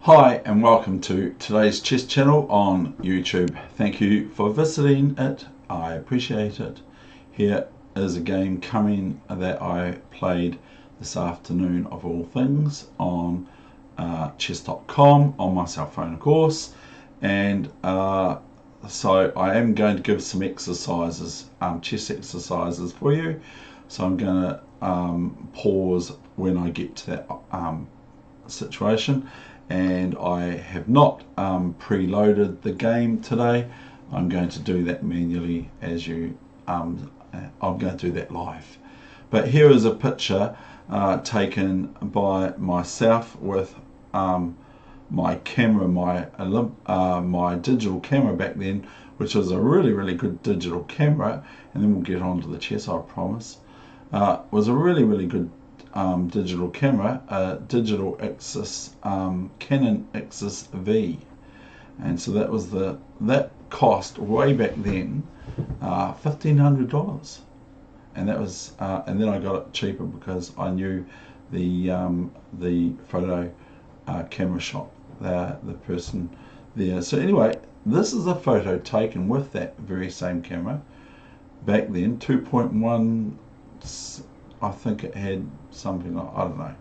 Hi and welcome to today's chess channel on YouTube. Thank you for visiting it. I appreciate it. Here is a game coming that I played this afternoon of all things on chess.com on my cell phone, of course. And so I am going to give some exercises, chess exercises for you. So I'm going to pause when I get to that situation. And I have not preloaded the game today. I'm going to do that manually as you, I'm going to do that live. But here is a picture taken by myself with my camera, my digital camera back then, which was a really good digital camera, and then we'll get on to the chess, I promise. Was a really good digital camera, digital Axis, Canon Axis V, and so that was that cost way back then $1,500, and that was and then I got it cheaper because I knew the photo camera shop, the person there. So anyway, this is a photo taken with that very same camera back then, 2.1. I think it had something like, I don't know.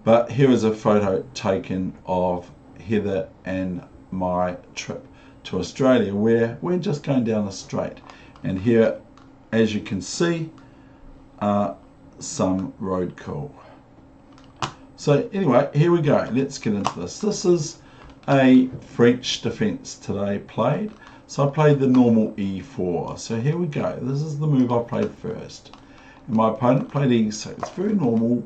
But here is a photo taken of Heather and my trip to Australia, where we're just going down the straight. And here, as you can see, some road cool. So anyway, here we go. Let's get into this. This is a French defense today played. So I played the normal e4. So here we go. This is the move I played first. And my opponent played e6, very normal,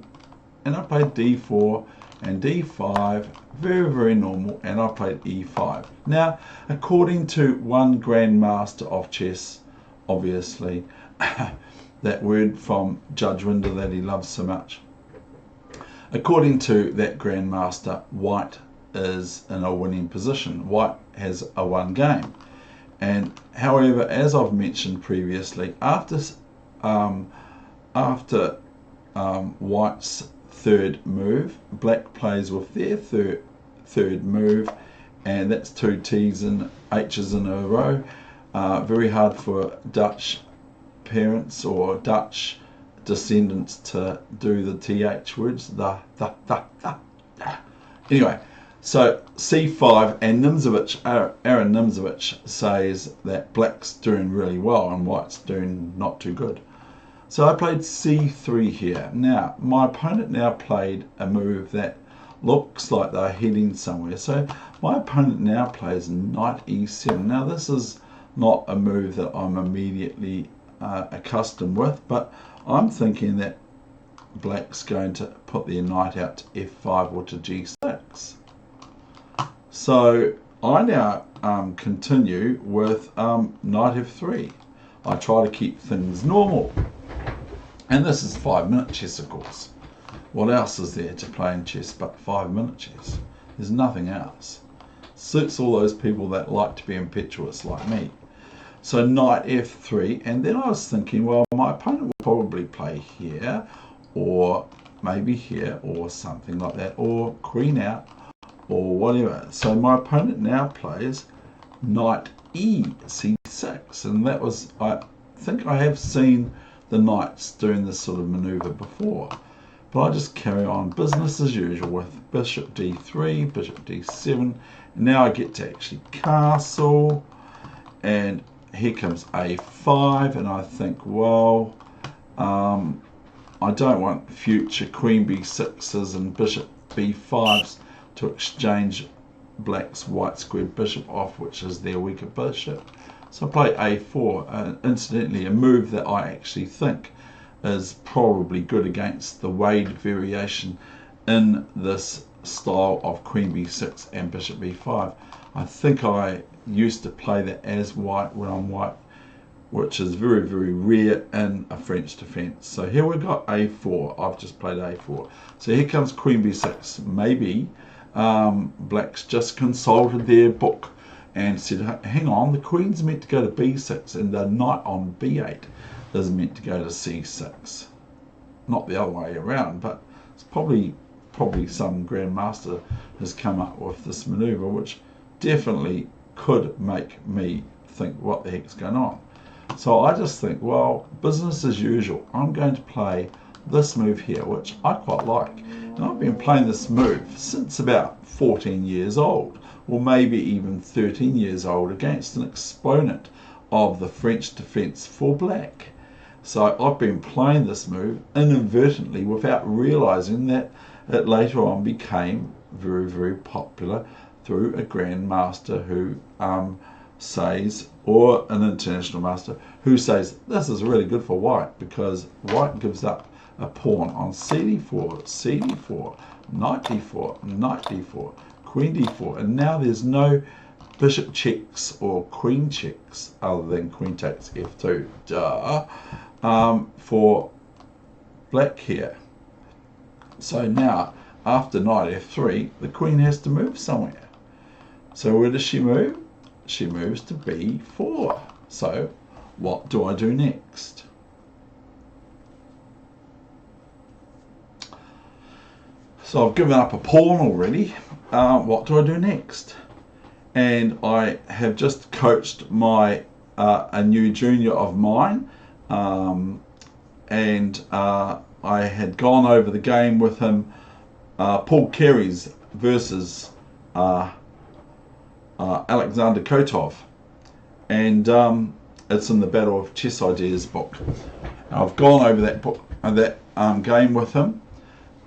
and I played d4 and d5, very normal, and I played e5. Now, according to one grandmaster of chess, obviously, that word from Judge Winder that he loves so much, according to that grandmaster, white is in a winning position. White has a one game. And however, as I've mentioned previously, after white's third move, black plays with their third move, and that's two T's and H's in a row. Very hard for Dutch parents or Dutch descendants to do the TH words. Anyway, so C5, and Aaron Nimzowitsch says that black's doing really well and white's doing not too good. So I played c3 here. Now, my opponent now played a move that looks like they're heading somewhere. So my opponent now plays knight e7. Now, this is not a move that I'm immediately accustomed with, but I'm thinking that black's going to put their knight out to f5 or to g6. So I now continue with knight f3. I try to keep things normal. And this is 5-minute chess, of course. What else is there to play in chess but 5-minute chess? There's nothing else. Suits all those people that like to be impetuous like me. So knight f3, and then I was thinking, well, my opponent will probably play here, or maybe here, or something like that, or queen out, or whatever. So my opponent now plays knight e c6, and that was, I think I have seen the knights doing this sort of maneuver before, but I just carry on business as usual with bishop d3, bishop d7, and now I get to actually castle, and here comes a5, and I think, well, I don't want future queen b6s and bishop b5s to exchange black's white squared bishop off, which is their weaker bishop. So I play a4, incidentally a move that I actually think is probably good against the Wade variation in this style of queen b6 and bishop b5. I think I used to play that as white when I'm white, which is very rare in a French defense. So here we've got a4. I've just played a4. So here comes queen b6. Maybe black's just consulted their book and said, hang on, the queen's meant to go to b6 and the knight on b8 is meant to go to c6. Not the other way around, but it's probably probably some grandmaster has come up with this maneuver, which definitely could make me think, what the heck's going on? So I just think, well, business as usual. I'm going to play this move here, which I quite like. And I've been playing this move since about 14 years old, or maybe even 13 years old, against an exponent of the French defence for black. So I've been playing this move inadvertently without realising that it later on became very, very popular through a grandmaster who says, or an international master who says, this is really good for white because white gives up a pawn on cd4, cd4, knight d4, knight d4, queen d4, and now there's no bishop checks or queen checks other than queen takes f2, for black here. So now, after knight f3, the queen has to move somewhere. So where does she move? She moves to b4. So what do I do next? So I've given up a pawn already. What do I do next? And I have just coached my a new junior of mine, and I had gone over the game with him, Paul Carey's versus Alexander Kotov, and it's in the Battle of Chess Ideas book. I've gone over that book, that game with him,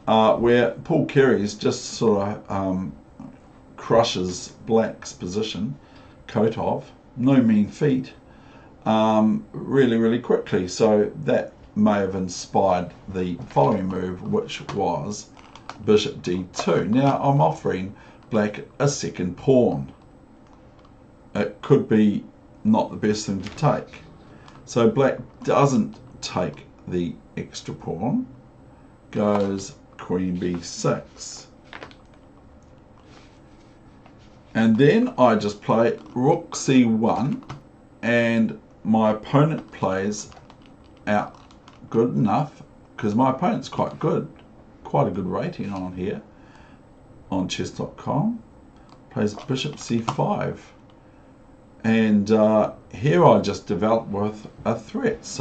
where Paul Carey's just sort of crushes black's position, Kotov, no mean feat, really, really quickly. So that may have inspired the following move, which was bishop d2. Now I'm offering black a second pawn. It could be not the best thing to take. So black doesn't take the extra pawn, goes queen b6. And then I just play rook c1, and my opponent plays out good enough, because my opponent's quite good, quite a good rating on here on chess.com, plays bishop c5. And here I just develop with a threat,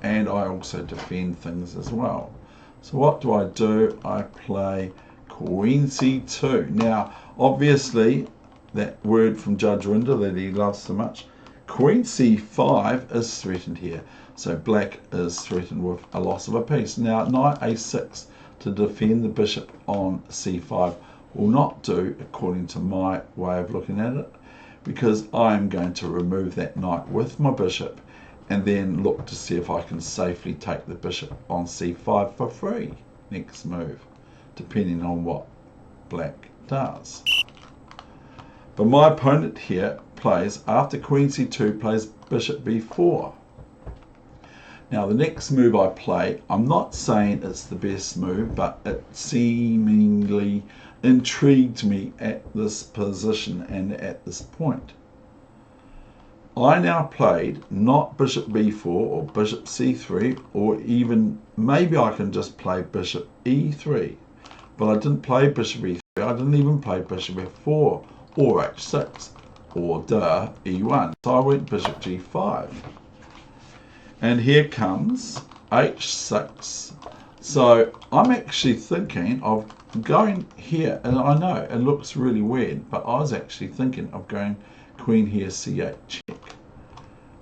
and I also defend things as well. So what do? I play queen c2. Now, obviously, that word from Judge Rinder that he loves so much, queen c5 is threatened here. So black is threatened with a loss of a piece. Now, knight a6 to defend the bishop on c5 will not do, according to my way of looking at it, because I'm going to remove that knight with my bishop and then look to see if I can safely take the bishop on c5 for free next move, depending on what black does. But my opponent here plays, after queen c2, plays bishop b4. Now the next move I play, I'm not saying it's the best move, but it seemingly intrigued me at this position and at this point. I now played not bishop b4 or bishop c3, or even maybe I can just play bishop e3, but I didn't play bishop e3, I didn't even play bishop f4 or h6 or e1. So I went bishop g5, and here comes h6. So I'm actually thinking of going here, and I know it looks really weird, but I was actually thinking of going queen here c8 check,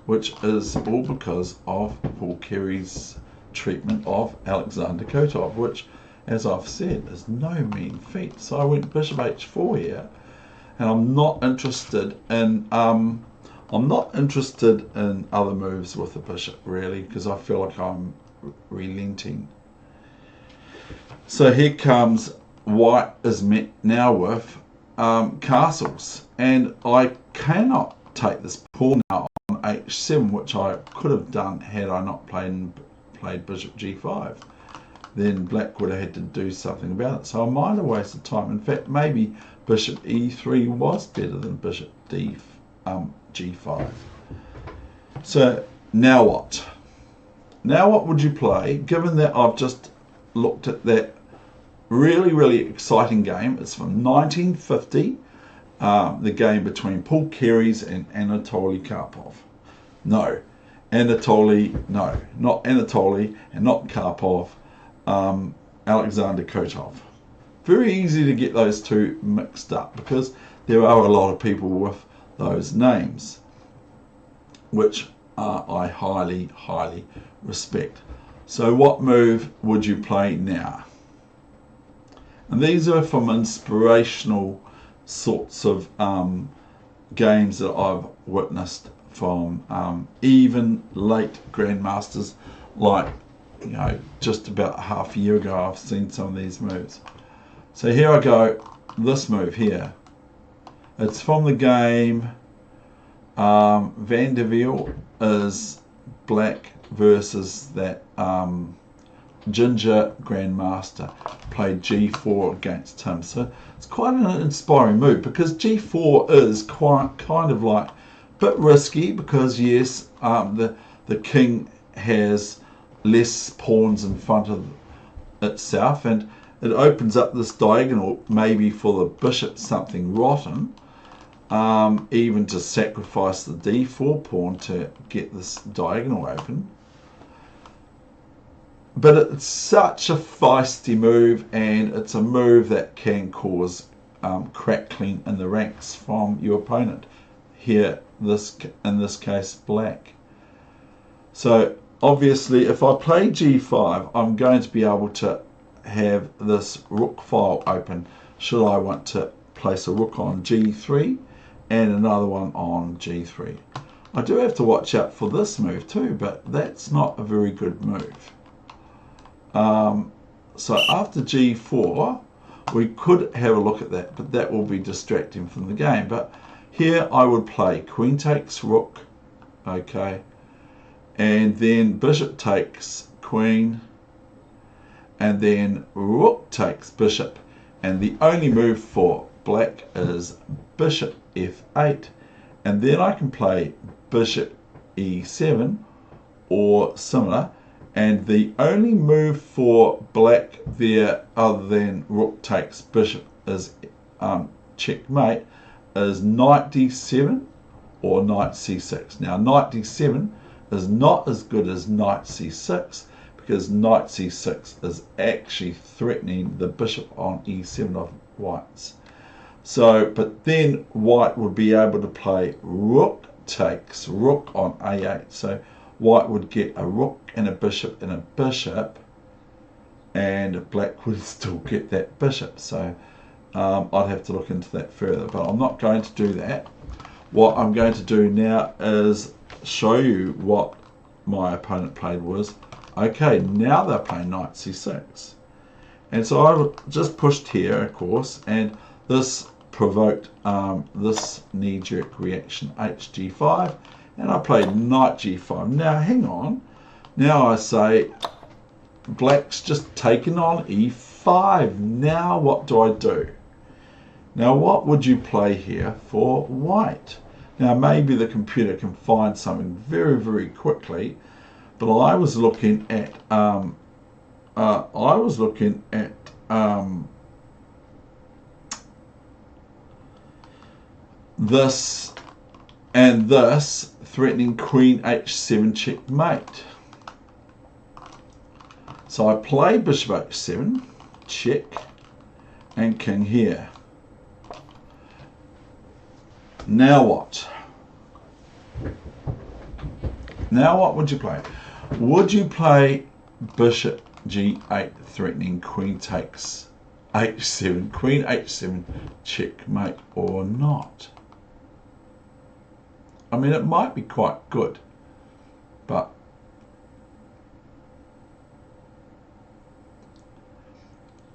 which is all because of Paul Carey's treatment of Alexander Kotov, which, as I've said, is no mean feat. So I went bishop h4 here, and I'm not interested in other moves with the bishop, really, because I feel like I'm relenting. So here comes white is met now with castles, and I cannot take this pawn now on h7, which I could have done had I not played bishop g5. Then black would have had to do something about it, so I might have wasted time. In fact, maybe bishop e3 was better than bishop g5. So now what? Now what would you play, given that I've just looked at that really exciting game. It's from 1950, the game between Paul Keres and Anatoly Karpov. No, not Anatoly and not Karpov, Alexander Kotov. Very easy to get those two mixed up because there are a lot of people with those names, which I highly respect. So what move would you play now? And these are from inspirational sorts of games that I've witnessed from even late grandmasters, like, you know, just about half a year ago I've seen some of these moves. So here I go, this move here. It's from the game Van der Wiel is black versus that Ginger Grandmaster, played G4 against him. So it's quite an inspiring move because G4 is kind of like a bit risky because yes, the king has less pawns in front of itself, and it opens up this diagonal maybe for the bishop something rotten, even to sacrifice the d4 pawn to get this diagonal open. But it's such a feisty move, and it's a move that can cause crackling in the ranks from your opponent. Here, in this case, black. So obviously, if I play g5, I'm going to be able to have this rook file open should I want to place a rook on g3 and another one on g3. I do have to watch out for this move too, but that's not a very good move. So after g4, we could have a look at that, but that will be distracting from the game. But here I would play queen takes rook, okay, and then bishop takes queen, and then rook takes bishop, and the only move for black is bishop f8, and then I can play bishop e7 or similar. And the only move for black there, other than rook takes bishop, is checkmate, is knight d7 or knight c6. Now, knight d7 is not as good as knight c6 because knight c6 is actually threatening the bishop on e7 of white's. So, but then white would be able to play rook takes rook on a8. So white would get a rook and a bishop, and black would still get that bishop. So I'd have to look into that further, but I'm not going to do that. What I'm going to do now is show you what my opponent played was, okay, now they're playing knight c6. And so I just pushed here, of course, and this provoked this knee-jerk reaction, hg5, and I played knight g5. Now hang on, now I say black's just taken on e5. Now what do I do? Now what would you play here for white? Now maybe the computer can find something very quickly, but I was looking at this and this, threatening queen h7 checkmate. So I play bishop h7, check, and king here. Now what? Now what would you play? Would you play bishop g8 threatening queen takes h7, queen h7 checkmate, or not? I mean, it might be quite good, but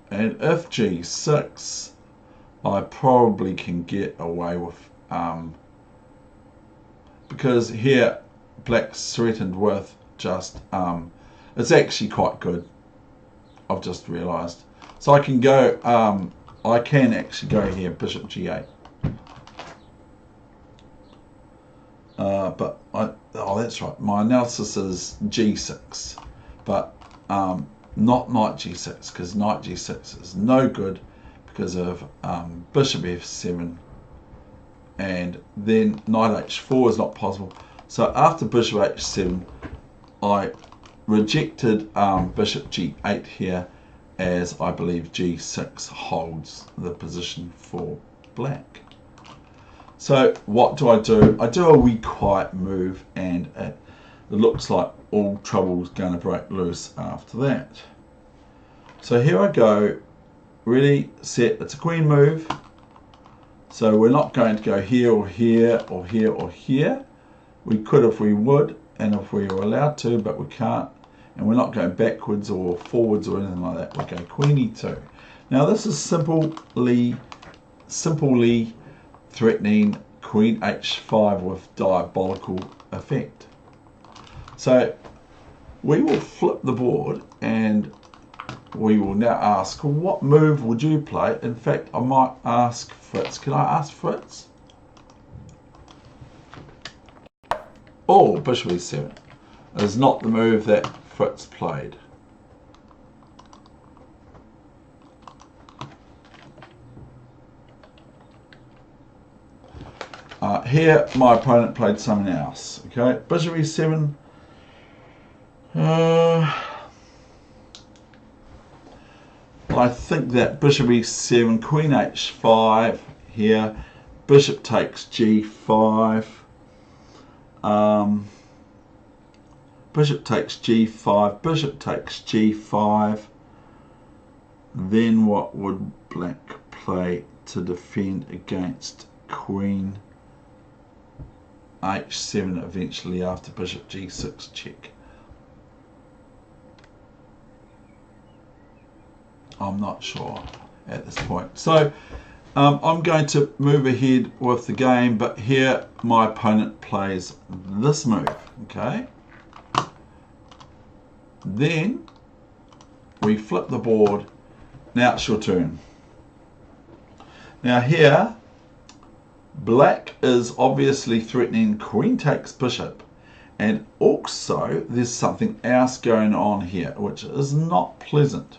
and if g6, I probably can get away with, because here black's threatened with just, it's actually quite good, I've just realised. So I can go, I can actually go here, bishop g8. But oh, that's right, my analysis is g6, but not knight g6, because knight g6 is no good because of bishop f7, and then knight h4 is not possible. So after bishop h7, I rejected bishop g8 here, as I believe g6 holds the position for black. So what do? I do a wee quiet move, and it looks like all trouble's going to break loose after that. So here I go, ready, set. It's a queen move, so we're not going to go here or here or here or here. We could if we would, and if we were allowed to, but we can't. And we're not going backwards or forwards or anything like that. We go queen e2. Now this is simply threatening queen h5 with diabolical effect. So we will flip the board, and we will now ask, what move would you play? In fact, I might ask Fritz. Can I ask Fritz? Oh, bishop e7 is not the move that Fritz played. Here, my opponent played something else. Okay, bishop e7. I think that bishop e7, queen h5 here, bishop takes g5, bishop takes g5, bishop takes g5. Then what would black play to defend against queen h7 eventually after bishop g6 check? I'm not sure at this point. So I'm going to move ahead with the game, but here my opponent plays this move, okay? Then we flip the board. Now it's your turn. Now here, black is obviously threatening queen takes bishop, and also there's something else going on here which is not pleasant.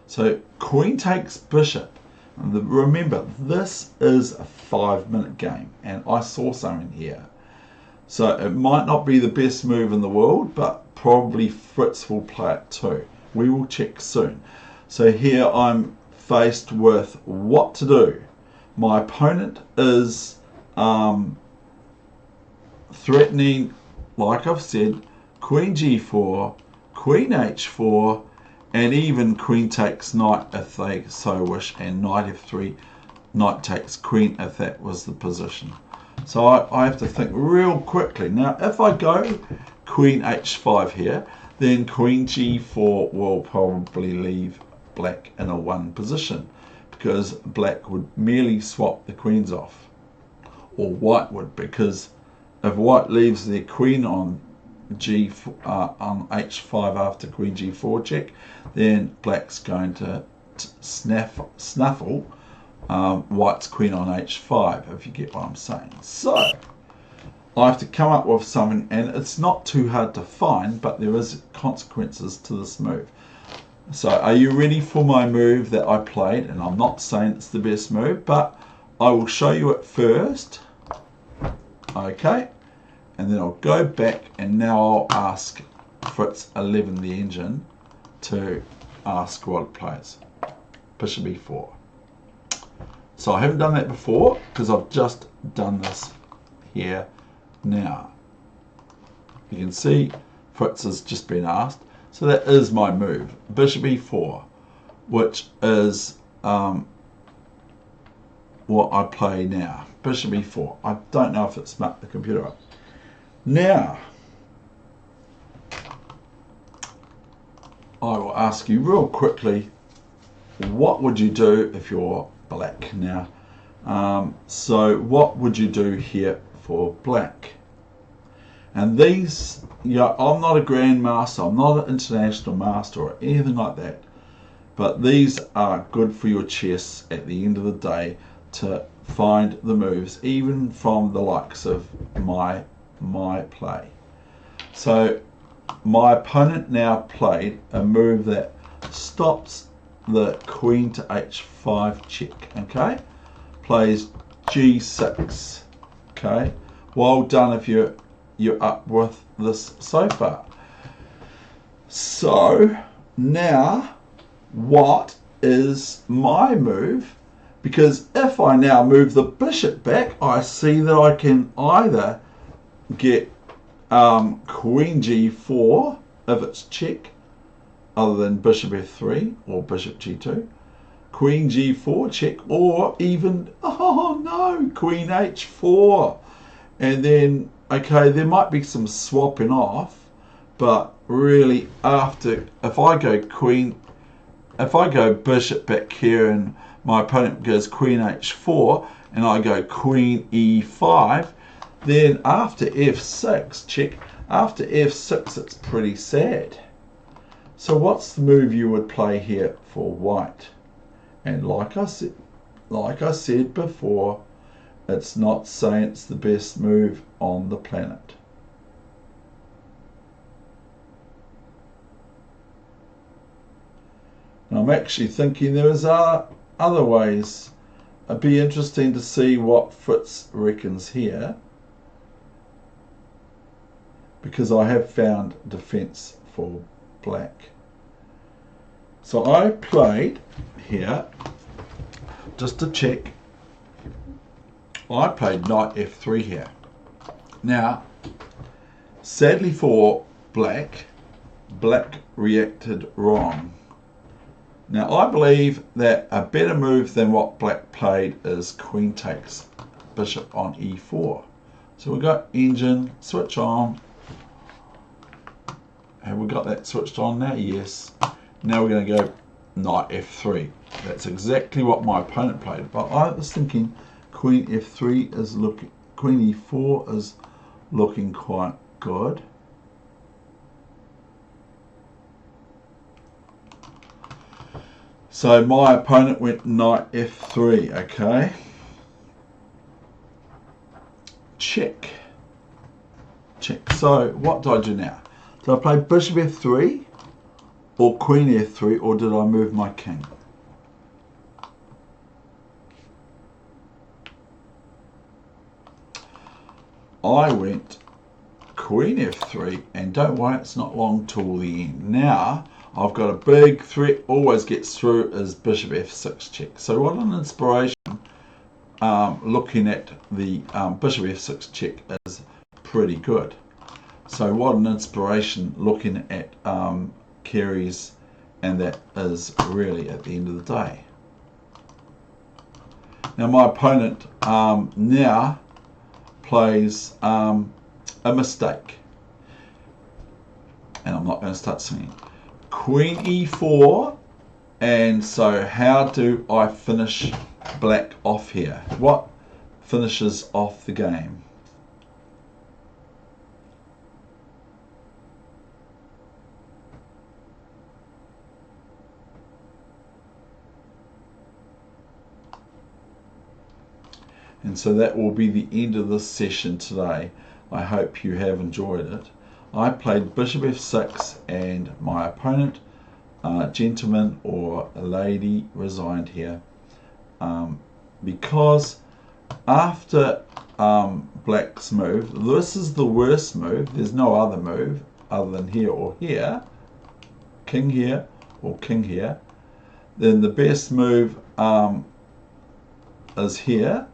So queen takes bishop. And remember, this is a 5-minute game, and I saw something here. So it might not be the best move in the world, but probably Fritz will play it too. We will check soon. So here I'm faced with what to do. My opponent is threatening, like I've said, queen g4, queen h4, and even queen takes knight if they so wish, and knight f3, knight takes queen if that was the position. So I have to think real quickly. Now if I go queen h5 here, then queen g4 will probably leave black in a 1 position, because black would merely swap the queens off, or white would, because if white leaves their queen on on h5 after queen g4 check, then black's going to snuffle white's queen on h5, if you get what I'm saying. So I have to come up with something, and it's not too hard to find, but there is consequences to this move. So are you ready for my move that I played? And I'm not saying it's the best move, but I will show you it first. Okay, and then I'll go back, and now I'll ask Fritz 11 the engine to ask what it plays. Bishop e4. So I haven't done that before because I've just done this here now. You can see Fritz has just been asked. So that is my move, bishop e4, which is what I play now. Bishop e4. I don't know if it's mucked the computer up. Now, I will ask you real quickly, what would you do if you're black now? So what would you do here for black? And these, I'm not a grandmaster, I'm not an international master or anything like that, but these are good for your chess at the end of the day to find the moves, even from the likes of my play. So my opponent now played a move that stops the queen to h5 check, okay? Plays g6, okay? Well done if you're up with this so far. So now what is my move? Because if I now move the bishop back, I see that I can either get queen g4 if it's check, other than bishop f3 or bishop g2, queen g4 check, or even, oh no, queen h4. And then, okay, there might be some swapping off, but really after, if I go bishop back here and my opponent goes queen h4 and I go queen e5, then after f6, check, after f6 it's pretty sad. So what's the move you would play here for white? And like I said before, it's not saying it's the best move on the planet. And I'm actually thinking there is other ways. It'd be interesting to see what Fritz reckons here, because I have found defense for black. So I played here, just to check, I played knight f3 here. Now, sadly for black reacted wrong. Now I believe that a better move than what black played is queen takes bishop on e4. So we've got engine, switch on. Have we got that switched on now? Yes. Now we're going to go knight f3. That's exactly what my opponent played. But I was thinking queen f3 is looking, queen e4 is looking quite good. So my opponent went knight f3, okay? Check. Check. So what do I do now? Did I play bishop f3 or queen f3, or did I move my king? I went queen f3, and don't worry, it's not long till the end. Now I've got a big threat, always gets through, is bishop f6 check. So what an inspiration, looking at the bishop f6 check is pretty good. So what an inspiration looking at carries, and that is really at the end of the day. Now my opponent now plays a mistake, and I'm not going to start singing. Queen e4, and so how do I finish black off here? What finishes off the game? And so that will be the end of this session today. I hope you have enjoyed it. I played bishop f6, and my opponent, gentleman or a lady, resigned here because after black's move, this is the worst move. There's no other move other than here or here, king here or king here. Then the best move is here,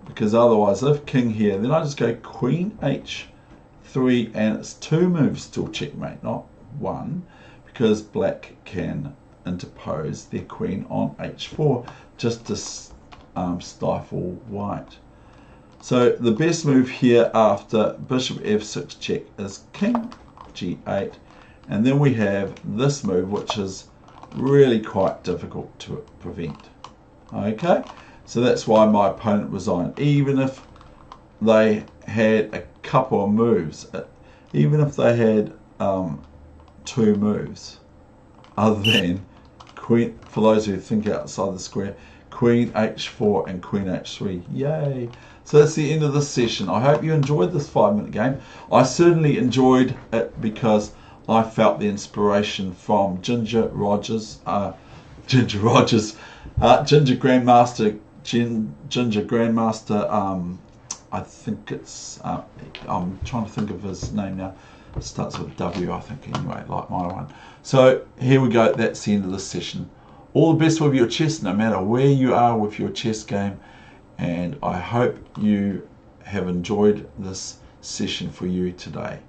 because otherwise if king here, then I just go queen h3, and it's two moves till checkmate, not one, because black can interpose their queen on h4 just to stifle white. So the best move here after bishop f6 check is king g8, and then we have this move, which is really quite difficult to prevent. Okay, so that's why my opponent resigned. Even if they had a couple of moves, even if they had two moves, other than queen, for those who think outside the square, Queen h4 and Queen h3. Yay! So that's the end of this session. I hope you enjoyed this 5-minute game. I certainly enjoyed it because I felt the inspiration from Ginger Grandmaster, I think it's, I'm trying to think of his name now. It starts with W, I think, anyway, like my one. So here we go. That's the end of this session. All the best with your chess, no matter where you are with your chess game. And I hope you have enjoyed this session for you today.